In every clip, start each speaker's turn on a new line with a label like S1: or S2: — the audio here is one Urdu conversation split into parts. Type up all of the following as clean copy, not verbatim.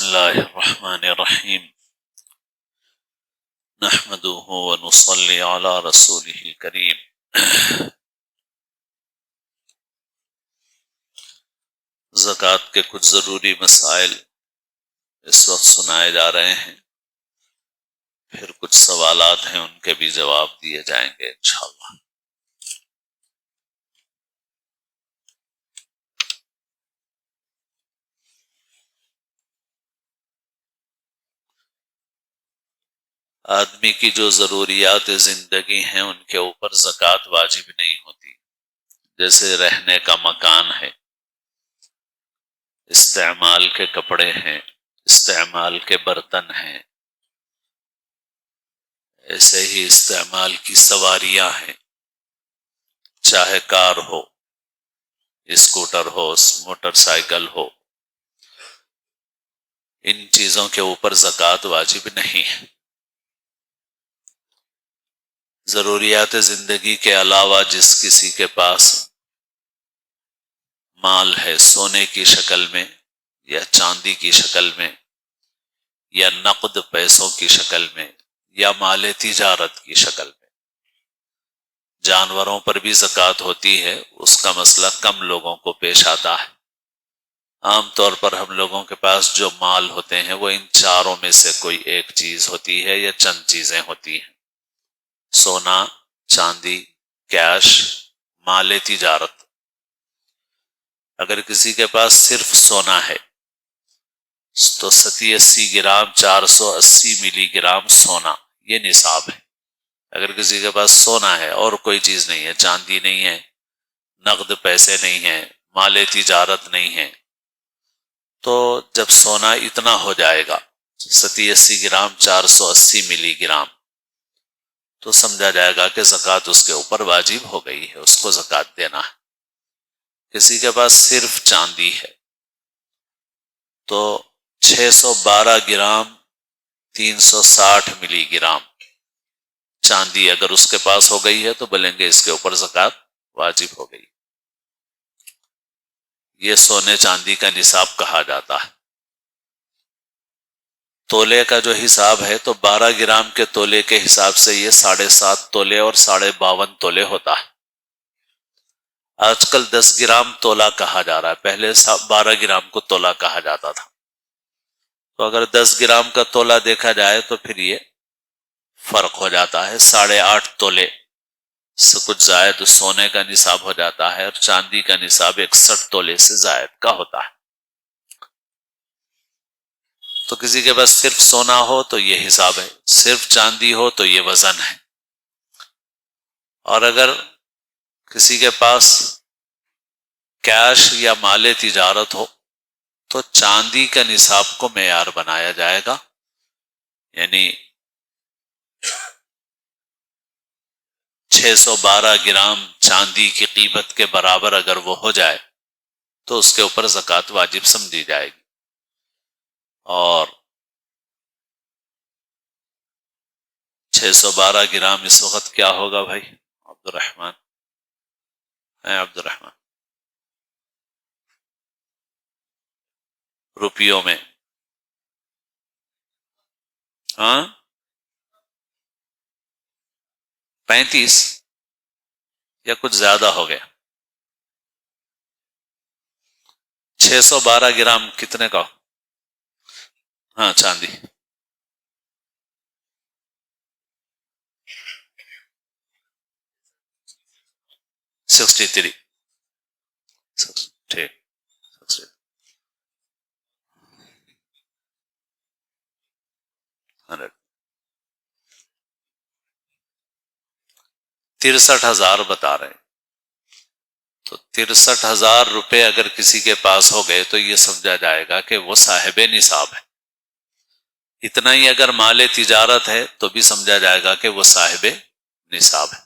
S1: اللہ الرحمن الرحیم نحمده ونصلی علی رسولہ الکریم۔ زکوٰۃ کے کچھ ضروری مسائل اس وقت سنائے جا رہے ہیں، پھر کچھ سوالات ہیں ان کے بھی جواب دیے جائیں گے انشاءاللہ۔ آدمی کی جو ضروریات زندگی ہیں ان کے اوپر زکوٰۃ واجب نہیں ہوتی، جیسے رہنے کا مکان ہے، استعمال کے کپڑے ہیں، استعمال کے برتن ہیں، ایسے ہی استعمال کی سواریاں ہیں، چاہے کار ہو، اسکوٹر ہو، موٹر سائیکل ہو، ان چیزوں کے اوپر زکوٰۃ واجب نہیں ہے۔ ضروریات زندگی کے علاوہ جس کسی کے پاس مال ہے، سونے کی شکل میں یا چاندی کی شکل میں یا نقد پیسوں کی شکل میں یا مال تجارت کی شکل میں، جانوروں پر بھی زکوٰۃ ہوتی ہے، اس کا مسئلہ کم لوگوں کو پیش آتا ہے۔ عام طور پر ہم لوگوں کے پاس جو مال ہوتے ہیں وہ ان چاروں میں سے کوئی ایک چیز ہوتی ہے یا چند چیزیں ہوتی ہیں: سونا، چاندی، کیش، مال تجارت۔ اگر کسی کے پاس صرف سونا ہے تو 87 گرام 480 ملی گرام سونا، یہ نصاب ہے۔ اگر کسی کے پاس سونا ہے اور کوئی چیز نہیں ہے، چاندی نہیں ہے، نقد پیسے نہیں ہیں، مال تجارت نہیں ہے، تو جب سونا اتنا ہو جائے گا 87 گرام 480 ملی گرام، تو سمجھا جائے گا کہ زکوٰۃ اس کے اوپر واجب ہو گئی ہے، اس کو زکوٰۃ دینا ہے۔ کسی کے پاس صرف چاندی ہے تو 612 گرام 360 ملی گرام چاندی اگر اس کے پاس ہو گئی ہے تو بولیں گے اس کے اوپر زکوٰۃ واجب ہو گئی۔ یہ سونے چاندی کا نصاب کہا جاتا ہے۔ تولے کا جو حساب ہے تو 12 گرام کے تولے کے حساب سے یہ 7.5 تولے اور 52.5 تولے ہوتا ہے۔ آج کل 10 گرام تولا کہا جا رہا ہے، پہلے 12 گرام کو تولا کہا جاتا تھا۔ تو اگر 10 گرام کا تولا دیکھا جائے تو پھر یہ فرق ہو جاتا ہے، 8.5 تولے سے کچھ زائد سونے کا نصاب ہو جاتا ہے، اور چاندی کا نصاب 61 تولے سے زائد کا ہوتا ہے۔ تو کسی کے پاس صرف سونا ہو تو یہ حساب ہے، صرف چاندی ہو تو یہ وزن ہے، اور اگر کسی کے پاس کیش یا مال تجارت ہو تو چاندی کا نصاب کو معیار بنایا جائے گا، یعنی 612 گرام چاندی کی قیمت کے برابر اگر وہ ہو جائے تو اس کے اوپر زکوٰۃ واجب سمجھی جائے گی۔ اور 612 گرام اس وقت کیا ہوگا بھائی عبد الرحمن؟ عبد الرحمن روپیوں میں؟ ہاں 35 یا کچھ زیادہ ہو گیا؟ 612 گرام کتنے کا؟ ہاں چاندی 63، ٹھیک 100، 63,000 بتا رہے ہیں۔ تو 63,000 روپے اگر کسی کے پاس ہو گئے تو یہ سمجھا جائے گا کہ وہ صاحب نصاب ہے۔ اتنا ہی اگر مال تجارت ہے تو بھی سمجھا جائے گا کہ وہ صاحب نصاب ہے۔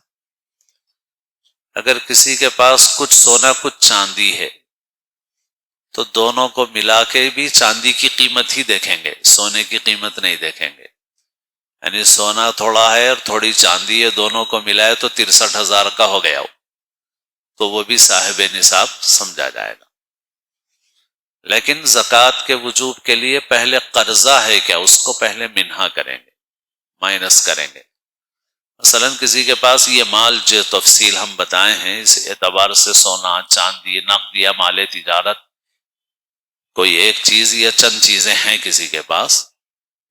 S1: اگر کسی کے پاس کچھ سونا کچھ چاندی ہے تو دونوں کو ملا کے بھی چاندی کی قیمت ہی دیکھیں گے، سونے کی قیمت نہیں دیکھیں گے۔ یعنی سونا تھوڑا ہے اور تھوڑی چاندی ہے، دونوں کو ملائے تو 63,000 کا ہو گیا، تو وہ بھی صاحب نصاب سمجھا جائے گا۔ لیکن زکوٰۃ کے وجوب کے لیے پہلے قرضہ ہے کیا، اس کو پہلے منہا کریں گے، مائنس کریں گے۔ مثلا کسی کے پاس یہ مال جو تفصیل ہم بتائے ہیں، اس اعتبار سے سونا، چاندی، نقد یا مال تجارت، کوئی ایک چیز یا چند چیزیں ہیں کسی کے پاس،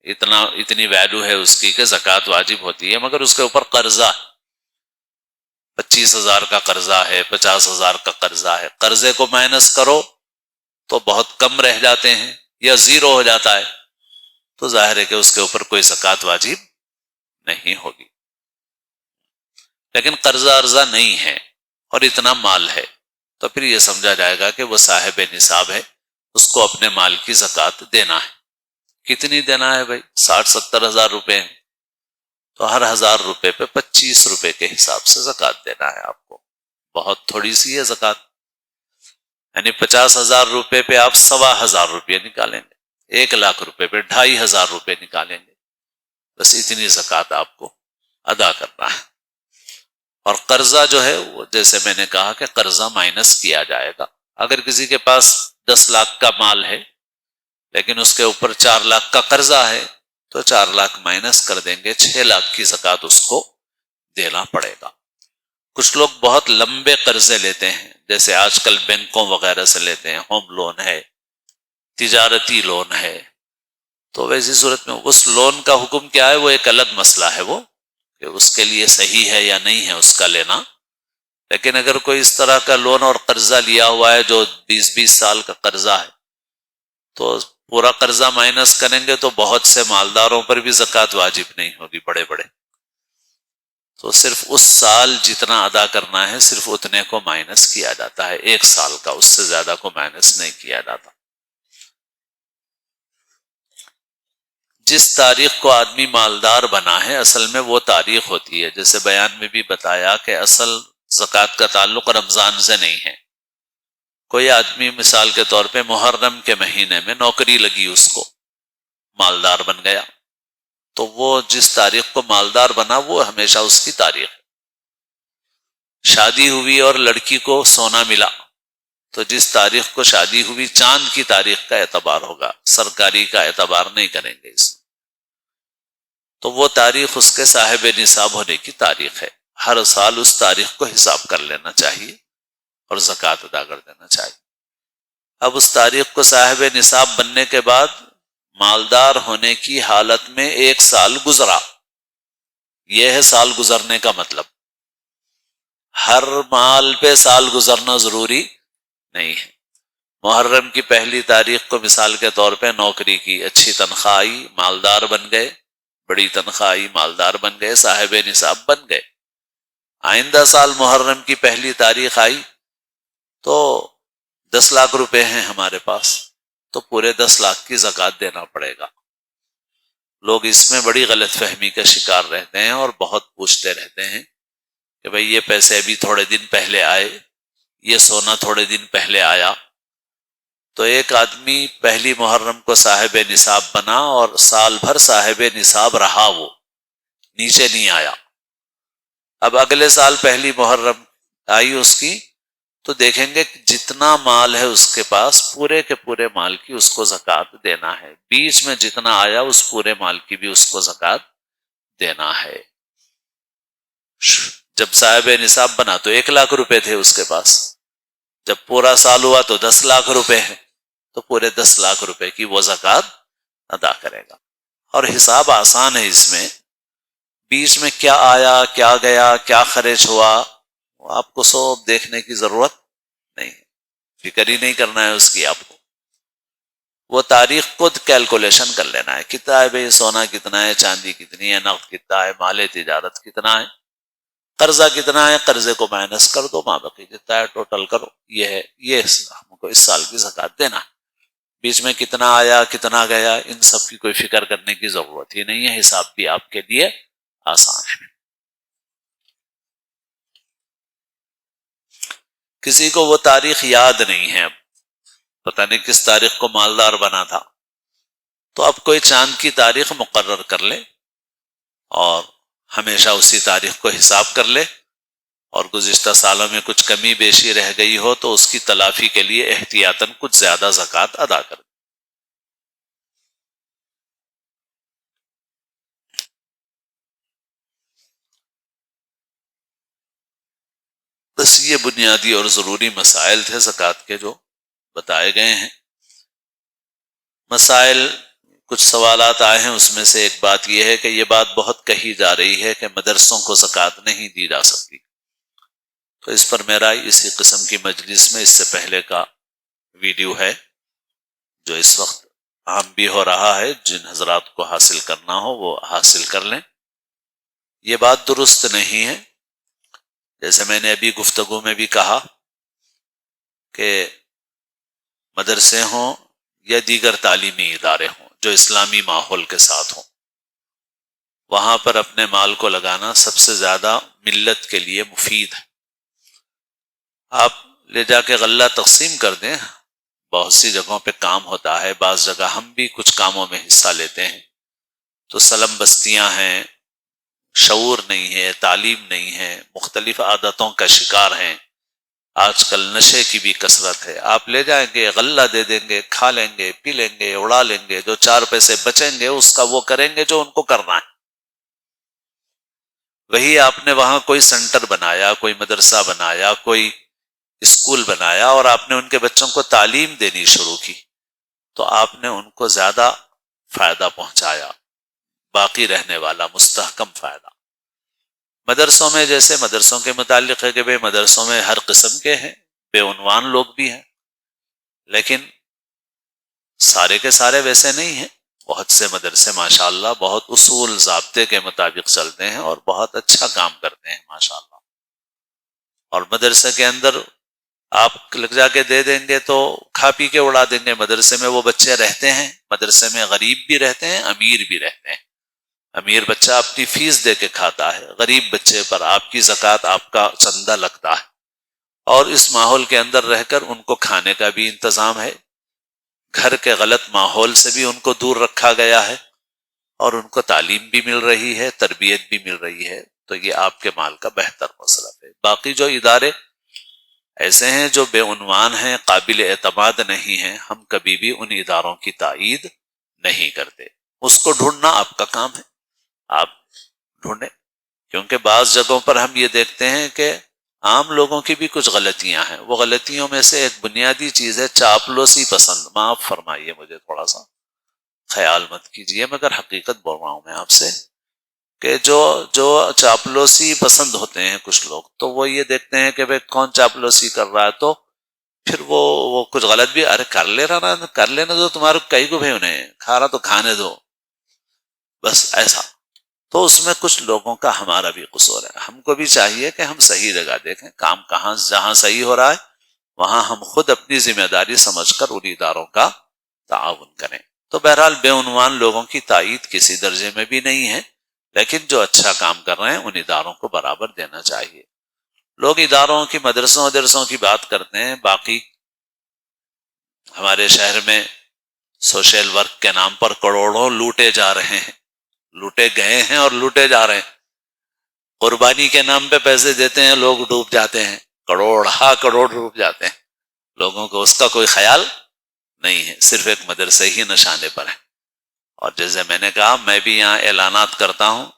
S1: اتنی ویلیو ہے اس کی کہ زکوٰۃ واجب ہوتی ہے، مگر اس کے اوپر قرضہ 25,000 کا قرضہ ہے، 50,000 کا قرضہ ہے، قرضے کو مائنس کرو تو بہت کم رہ جاتے ہیں یا زیرو ہو جاتا ہے، تو ظاہر ہے کہ اس کے اوپر کوئی زکوٰۃ واجب نہیں ہوگی۔ لیکن قرضہ ارضہ نہیں ہے اور اتنا مال ہے، تو پھر یہ سمجھا جائے گا کہ وہ صاحب نصاب ہے، اس کو اپنے مال کی زکوٰۃ دینا ہے۔ کتنی دینا ہے بھائی؟ 60-70 ہزار روپے ہیں، تو ہر 1,000 روپے پہ 25 روپے کے حساب سے زکوٰۃ دینا ہے آپ کو۔ بہت تھوڑی سی ہے زکوٰۃ، یعنی 50,000 روپے پہ آپ 1,25,000 روپے نکالیں گے، 1,00,000 روپے پہ 2,500 روپے نکالیں گے، بس اتنی زکوٰۃ آپ کو ادا کرنا ہے۔ اور قرضہ جو ہے وہ جیسے میں نے کہا کہ قرضہ مائنس کیا جائے گا۔ اگر کسی کے پاس 10 لاکھ کا مال ہے لیکن اس کے اوپر 4 لاکھ کا قرضہ ہے، تو 4 لاکھ مائنس کر دیں گے، 6 لاکھ کی زکوٰۃ اس کو دینا پڑے گا۔ کچھ لوگ بہت لمبے قرضے لیتے ہیں، جیسے آج کل بینکوں وغیرہ سے لیتے ہیں، ہوم لون ہے، تجارتی لون ہے، تو ویسی صورت میں اس لون کا حکم کیا ہے وہ ایک الگ مسئلہ ہے، وہ کہ اس کے لیے صحیح ہے یا نہیں ہے اس کا لینا۔ لیکن اگر کوئی اس طرح کا لون اور قرضہ لیا ہوا ہے جو 20-20 سال کا قرضہ ہے، تو پورا قرضہ مائنس کریں گے تو بہت سے مالداروں پر بھی زکوٰۃ واجب نہیں ہوگی، بڑے بڑے، تو صرف اس سال جتنا ادا کرنا ہے صرف اتنے کو مائنس کیا جاتا ہے، 1 سال کا، اس سے زیادہ کو مائنس نہیں کیا جاتا۔ جس تاریخ کو آدمی مالدار بنا ہے اصل میں وہ تاریخ ہوتی ہے، جیسے بیان میں بھی بتایا کہ اصل زکوٰۃ کا تعلق رمضان سے نہیں ہے۔ کوئی آدمی مثال کے طور پہ محرم کے مہینے میں نوکری لگی، اس کو مالدار بن گیا، تو وہ جس تاریخ کو مالدار بنا وہ ہمیشہ اس کی تاریخ ہے۔ شادی ہوئی اور لڑکی کو سونا ملا، تو جس تاریخ کو شادی ہوئی چاند کی تاریخ کا اعتبار ہوگا، سرکاری کا اعتبار نہیں کریں گے اس میں، تو وہ تاریخ اس کے صاحب نصاب ہونے کی تاریخ ہے۔ ہر سال اس تاریخ کو حساب کر لینا چاہیے اور زکوٰۃ ادا کر دینا چاہیے۔ اب اس تاریخ کو صاحب نصاب بننے کے بعد مالدار ہونے کی حالت میں 1 سال گزرا، یہ ہے سال گزرنے کا مطلب۔ ہر مال پہ سال گزرنا ضروری نہیں ہے۔ محرم کی پہلی تاریخ کو مثال کے طور پہ نوکری کی، اچھی تنخواہ آئی، مالدار بن گئے، بڑی تنخواہ آئی، مالدار بن گئے، صاحب نصاب بن گئے۔ آئندہ سال محرم کی پہلی تاریخ آئی تو 10 لاکھ روپے ہیں ہمارے پاس، تو پورے 10 لاکھ کی زکوٰۃ دینا پڑے گا۔ لوگ اس میں بڑی غلط فہمی کا شکار رہتے ہیں اور بہت پوچھتے رہتے ہیں کہ بھئی یہ پیسے ابھی تھوڑے دن پہلے آئے، یہ سونا تھوڑے دن پہلے آیا۔ تو ایک آدمی پہلی محرم کو صاحب نصاب بنا اور سال بھر صاحب نصاب رہا، وہ نیچے نہیں آیا۔ اب اگلے سال پہلی محرم آئی اس کی، تو دیکھیں گے کہ جتنا مال ہے اس کے پاس پورے کے پورے مال کی اس کو زکوٰۃ دینا ہے، بیچ میں جتنا آیا اس پورے مال کی بھی اس کو زکوٰۃ دینا ہے۔ جب صاحب نصاب بنا تو 1 لاکھ روپے تھے اس کے پاس، جب پورا سال ہوا تو 10 لاکھ روپے ہیں، تو پورے 10 لاکھ روپے کی وہ زکوٰۃ ادا کرے گا۔ اور حساب آسان ہے، اس میں بیچ میں کیا آیا، کیا گیا، کیا خرچ ہوا، آپ کو سب دیکھنے کی ضرورت نہیں ہے، فکر ہی نہیں کرنا ہے اس کی آپ کو۔ وہ تاریخ خود کیلکولیشن کر لینا ہے، کتنا ہے بھئی، سونا کتنا ہے، چاندی کتنی ہے، نقد کتنا ہے، مال تجارت کتنا ہے، قرضہ کتنا ہے، قرضے کو مائنس کر دو، ماں باقی جتنا ہے ٹوٹل کرو، یہ ہے، یہ ہم کو اس سال کی زکوٰۃ دینا ہے۔ بیچ میں کتنا آیا، کتنا گیا، ان سب کی کوئی فکر کرنے کی ضرورت ہی نہیں ہے، حساب بھی آپ کے لیے آسان ہے۔ کسی کو وہ تاریخ یاد نہیں ہے، اب پتہ نہیں کس تاریخ کو مالدار بنا تھا، تو اب کوئی چاند کی تاریخ مقرر کر لے اور ہمیشہ اسی تاریخ کو حساب کر لے اور گزشتہ سالوں میں کچھ کمی بیشی رہ گئی ہو تو اس کی تلافی کے لیے احتیاطاً کچھ زیادہ زکوٰۃ ادا کر دیں۔ بس یہ بنیادی اور ضروری مسائل تھے زکوٰۃ کے جو بتائے گئے ہیں۔ مسائل کچھ سوالات آئے ہیں، اس میں سے ایک بات یہ ہے کہ یہ بات بہت کہی جا رہی ہے کہ مدرسوں کو زکوٰۃ نہیں دی جا سکتی، تو اس پر میرا اسی قسم کی مجلس میں اس سے پہلے کا ویڈیو ہے جو اس وقت عام بھی ہو رہا ہے، جن حضرات کو حاصل کرنا ہو وہ حاصل کر لیں۔ یہ بات درست نہیں ہے، جیسے میں نے ابھی گفتگو میں بھی کہا کہ مدرسے ہوں یا دیگر تعلیمی ادارے ہوں جو اسلامی ماحول کے ساتھ ہوں، وہاں پر اپنے مال کو لگانا سب سے زیادہ ملت کے لیے مفید ہے۔ آپ لے جا کے غلہ تقسیم کر دیں، بہت سی جگہوں پہ کام ہوتا ہے، بعض جگہ ہم بھی کچھ کاموں میں حصہ لیتے ہیں، تو سلم بستیاں ہیں، شعور نہیں ہے، تعلیم نہیں ہے، مختلف عادتوں کا شکار ہیں، آج کل نشے کی بھی کثرت ہے۔ آپ لے جائیں گے، غلہ دے دیں گے، کھا لیں گے، پی لیں گے، اڑا لیں گے، جو 4 پیسے بچیں گے اس کا وہ کریں گے جو ان کو کرنا ہے۔ وہی آپ نے وہاں کوئی سینٹر بنایا، کوئی مدرسہ بنایا، کوئی اسکول بنایا اور آپ نے ان کے بچوں کو تعلیم دینی شروع کی، تو آپ نے ان کو زیادہ فائدہ پہنچایا، باقی رہنے والا مستحکم فائدہ۔ مدرسوں میں جیسے مدرسوں کے متعلق ہے کہ بھئی مدرسوں میں ہر قسم کے ہیں، بے عنوان لوگ بھی ہیں، لیکن سارے کے سارے ویسے نہیں ہیں۔ بہت سے مدرسے ماشاءاللہ بہت اصول ضابطے کے مطابق چلتے ہیں اور بہت اچھا کام کرتے ہیں ماشاءاللہ، اور مدرسے کے اندر آپ لگ جا کے دے دیں گے تو کھا پی کے اڑا دیں گے۔ مدرسے میں وہ بچے رہتے ہیں، مدرسے میں غریب بھی رہتے ہیں، امیر بھی رہتے ہیں۔ امیر بچہ اپنی فیس دے کے کھاتا ہے، غریب بچے پر آپ کی زکوٰۃ، آپ کا چندہ لگتا ہے، اور اس ماحول کے اندر رہ کر ان کو کھانے کا بھی انتظام ہے، گھر کے غلط ماحول سے بھی ان کو دور رکھا گیا ہے، اور ان کو تعلیم بھی مل رہی ہے، تربیت بھی مل رہی ہے، تو یہ آپ کے مال کا بہتر مصرف ہے۔ باقی جو ادارے ایسے ہیں جو بے عنوان ہیں، قابل اعتماد نہیں ہیں، ہم کبھی بھی ان اداروں کی تائید نہیں کرتے۔ اس کو ڈھونڈنا آپ کا کام ہے، آپ ڈھونڈیں، کیونکہ بعض جگہوں پر ہم یہ دیکھتے ہیں کہ عام لوگوں کی بھی کچھ غلطیاں ہیں۔ وہ غلطیوں میں سے ایک بنیادی چیز ہے چاپلوسی پسند۔ معاف فرمائیے مجھے، تھوڑا سا خیال مت کیجئے، مگر حقیقت بول رہا ہوں میں آپ سے کہ جو چاپلوسی پسند ہوتے ہیں کچھ لوگ، تو وہ یہ دیکھتے ہیں کہ بھئی کون چاپلوسی کر رہا ہے، تو پھر وہ کچھ غلط بھی، ارے کر لے رہا نا، کر لینا دو، تمہارے کئی کو بھی انہیں کھا رہا تو کھانے دو، بس ایسا۔ تو اس میں کچھ لوگوں کا ہمارا بھی قصور ہے۔ ہم کو بھی چاہیے کہ ہم صحیح جگہ دیکھیں، کام کہاں جہاں صحیح ہو رہا ہے وہاں ہم خود اپنی ذمہ داری سمجھ کر ان اداروں کا تعاون کریں۔ تو بہرحال بے عنوان لوگوں کی تائید کسی درجے میں بھی نہیں ہے، لیکن جو اچھا کام کر رہے ہیں ان اداروں کو برابر دینا چاہیے۔ لوگ اداروں کی، مدرسوں کی بات کرتے ہیں، باقی ہمارے شہر میں سوشل ورک کے نام پر کروڑوں لوٹے جا رہے ہیں، لوٹے گئے ہیں اور لوٹے جا رہے ہیں۔ قربانی کے نام پہ پیسے دیتے ہیں، لوگ ڈوب جاتے ہیں، کروڑ ڈوب جاتے ہیں، لوگوں کو اس کا کوئی خیال نہیں ہے، صرف ایک مدرسے ہی نشانے پر ہے۔ اور جیسے میں نے کہا، میں بھی یہاں اعلانات کرتا ہوں،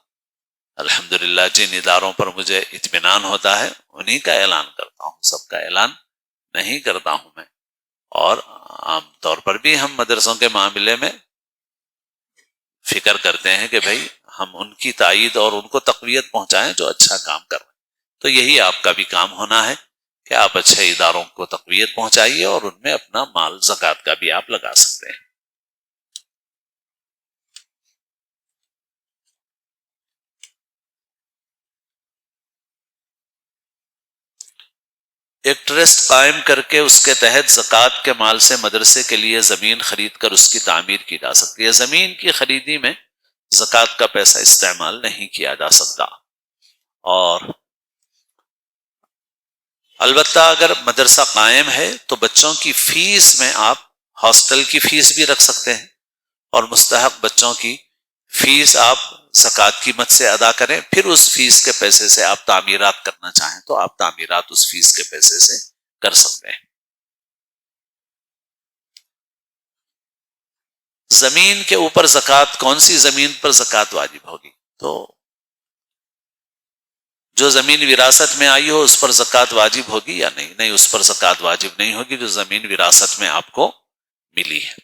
S1: الحمدللہ جن اداروں پر مجھے اطمینان ہوتا ہے انہی کا اعلان کرتا ہوں، سب کا اعلان نہیں کرتا ہوں میں۔ اور عام طور پر بھی ہم مدرسوں کے معاملے میں فکر کرتے ہیں کہ بھئی ہم ان کی تائید اور ان کو تقویت پہنچائیں جو اچھا کام کر رہے ہیں۔ تو یہی آپ کا بھی کام ہونا ہے کہ آپ اچھے اداروں کو تقویت پہنچائیے اور ان میں اپنا مال زکوٰۃ کا بھی آپ لگا سکتے ہیں۔ ایک ٹرسٹ قائم کر کے اس کے تحت زکوٰۃ کے مال سے مدرسے کے لیے زمین خرید کر اس کی تعمیر کی جا سکتی ہے۔ زمین کی خریدی میں زکوٰۃ کا پیسہ استعمال نہیں کیا جا سکتا، اور البتہ اگر مدرسہ قائم ہے تو بچوں کی فیس میں آپ ہاسٹل کی فیس بھی رکھ سکتے ہیں، اور مستحق بچوں کی فیس آپ زکوٰۃ کی مد سے ادا کریں، پھر اس فیس کے پیسے سے آپ تعمیرات کرنا چاہیں تو آپ تعمیرات اس فیس کے پیسے سے کر سکتے ہیں۔ زمین کے اوپر زکوٰۃ، کون سی زمین پر زکوٰۃ واجب ہوگی؟ تو جو زمین وراثت میں آئی ہو اس پر زکوٰۃ واجب ہوگی یا نہیں؟ نہیں، اس پر زکوٰۃ واجب نہیں ہوگی جو زمین وراثت میں آپ کو ملی ہے۔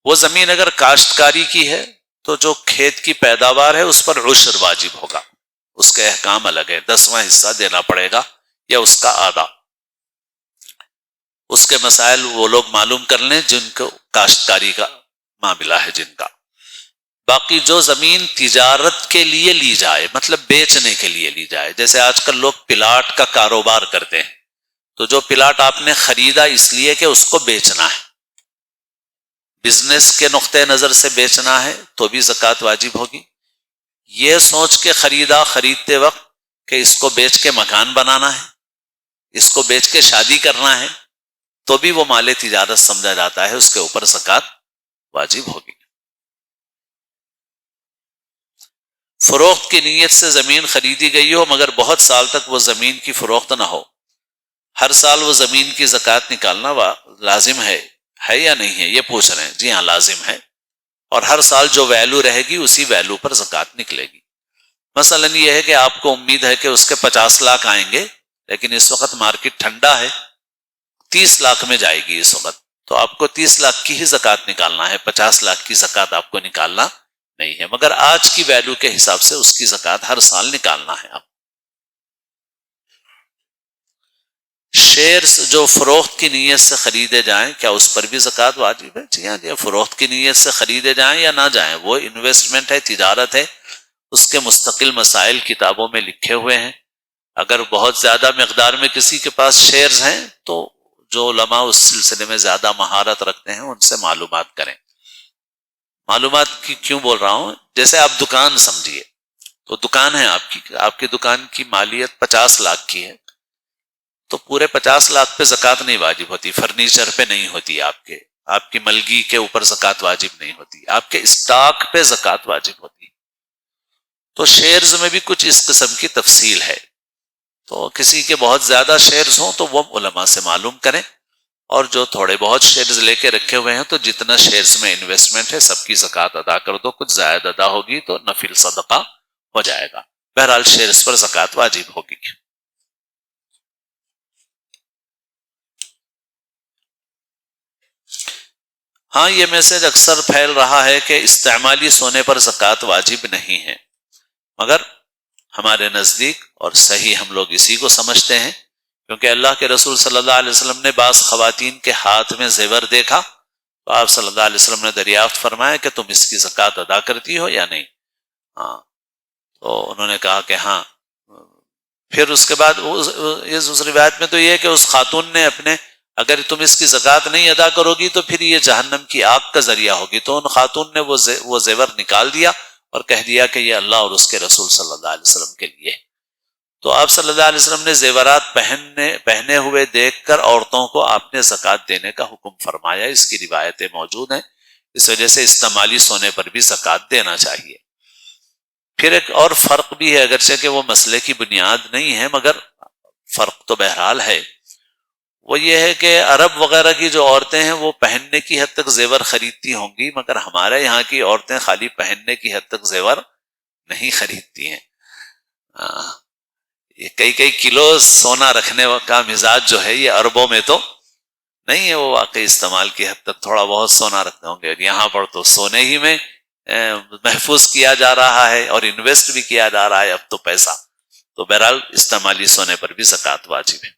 S1: وہ زمین اگر کاشتکاری کی ہے تو جو کھیت کی پیداوار ہے اس پر عشر واجب ہوگا، اس کے احکام الگ ہے، 10واں حصہ دینا پڑے گا یا اس کا آدھا۔ اس کے مسائل وہ لوگ معلوم کر لیں جن کو کاشتکاری کا معاملہ ہے جن کا۔ باقی جو زمین تجارت کے لیے لی جائے، مطلب بیچنے کے لیے لی جائے، جیسے آج کل لوگ پلاٹ کا کاروبار کرتے ہیں، تو جو پلاٹ آپ نے خریدا اس لیے کہ اس کو بیچنا ہے، بزنس کے نقطہ نظر سے بیچنا ہے تو بھی زکوٰۃ واجب ہوگی۔ یہ سوچ کے خریدا خریدتے وقت کہ اس کو بیچ کے مکان بنانا ہے، اس کو بیچ کے شادی کرنا ہے، تو بھی وہ مال تجارت سمجھا جاتا ہے، اس کے اوپر زکوٰۃ واجب ہوگی۔ فروخت کی نیت سے زمین خریدی گئی ہو مگر بہت سال تک وہ زمین کی فروخت نہ ہو، ہر سال وہ زمین کی زکوٰۃ نکالنا لازم ہے یا نہیں ہے؟ یہ پوچھ رہے ہیں۔ جی ہاں، لازم ہے، اور ہر سال جو ویلو رہے گی اسی ویلو پر زکوٰۃ نکلے گی۔ مثلا یہ ہے کہ آپ کو امید ہے کہ اس کے 50 لاکھ آئیں گے، لیکن اس وقت مارکیٹ ٹھنڈا ہے، 30 لاکھ میں جائے گی اس وقت، تو آپ کو 30 لاکھ کی ہی زکوٰۃ نکالنا ہے، 50 لاکھ کی زکوٰۃ آپ کو نکالنا نہیں ہے، مگر آج کی ویلو کے حساب سے اس کی زکوٰۃ ہر سال نکالنا ہے آپ۔ شیئرز جو فروخت کی نیت سے خریدے جائیں کیا اس پر بھی زکوٰۃ واجب ہے؟ جی ہاں، فروخت کی نیت سے خریدے جائیں یا نہ جائیں، وہ انویسٹمنٹ ہے، تجارت ہے، اس کے مستقل مسائل کتابوں میں لکھے ہوئے ہیں۔ اگر بہت زیادہ مقدار میں کسی کے پاس شیئرز ہیں تو جو علماء اس سلسلے میں زیادہ مہارت رکھتے ہیں ان سے معلومات کریں۔ معلومات کی کیوں بول رہا ہوں؟ جیسے آپ دکان سمجھیے، تو دکان ہے آپ کی دکان کی مالیت 50 لاکھ کی ہے، تو پورے 50 لاکھ پہ زکوٰۃ نہیں واجب ہوتی، فرنیچر پہ نہیں ہوتی، آپ کی ملگی کے اوپر زکوٰۃ واجب نہیں ہوتی، آپ کے اسٹاک پہ زکوٰۃ واجب ہوتی۔ تو شیئرز میں بھی کچھ اس قسم کی تفصیل ہے، تو کسی کے بہت زیادہ شیئرز ہوں تو وہ علماء سے معلوم کریں، اور جو تھوڑے بہت شیئرز لے کے رکھے ہوئے ہیں تو جتنا شیئرز میں انویسٹمنٹ ہے سب کی زکوٰۃ ادا کر دو، کچھ زائد ادا ہوگی تو نفل صدقہ ہو جائے گا۔ بہرحال شیئرز پر زکوٰۃ واجب ہوگی۔ ہاں، یہ میسج اکثر پھیل رہا ہے کہ استعمالی سونے پر زکوٰۃ واجب نہیں ہے، مگر ہمارے نزدیک اور صحیح ہم لوگ اسی کو سمجھتے ہیں، کیونکہ اللہ کے رسول صلی اللہ علیہ وسلم نے بعض خواتین کے ہاتھ میں زیور دیکھا تو آپ صلی اللہ علیہ وسلم نے دریافت فرمایا کہ تم اس کی زکوٰۃ ادا کرتی ہو یا نہیں؟ ہاں، تو انہوں نے کہا کہ ہاں۔ پھر اس کے بعد اس روایت میں تو یہ ہے کہ اس خاتون نے اگر تم اس کی زکوٰۃ نہیں ادا کرو گی تو پھر یہ جہنم کی آگ کا ذریعہ ہوگی، تو ان خاتون نے وہ زیور نکال دیا اور کہہ دیا کہ یہ اللہ اور اس کے رسول صلی اللہ علیہ وسلم کے لیے۔ تو آپ صلی اللہ علیہ وسلم نے زیورات پہنے ہوئے دیکھ کر عورتوں کو آپ نے زکوٰۃ دینے کا حکم فرمایا، اس کی روایتیں موجود ہیں، اس وجہ سے استعمالی سونے پر بھی زکوٰۃ دینا چاہیے۔ پھر ایک اور فرق بھی ہے، اگرچہ کہ وہ مسئلے کی بنیاد نہیں ہے مگر فرق تو بہرحال ہے، وہ یہ ہے کہ عرب وغیرہ کی جو عورتیں ہیں وہ پہننے کی حد تک زیور خریدتی ہوں گی، مگر ہمارے یہاں کی عورتیں خالی پہننے کی حد تک زیور نہیں خریدتی ہیں۔ یہ کئی کلو سونا رکھنے کا مزاج جو ہے یہ عربوں میں تو نہیں ہے، وہ واقعی استعمال کی حد تک تھوڑا بہت سونا رکھتے ہوں گے، اور یہاں پر تو سونے ہی میں محفوظ کیا جا رہا ہے اور انویسٹ بھی کیا جا رہا ہے اب تو پیسہ، تو بہرحال استعمالی سونے پر بھی زکوٰۃ واجب ہے۔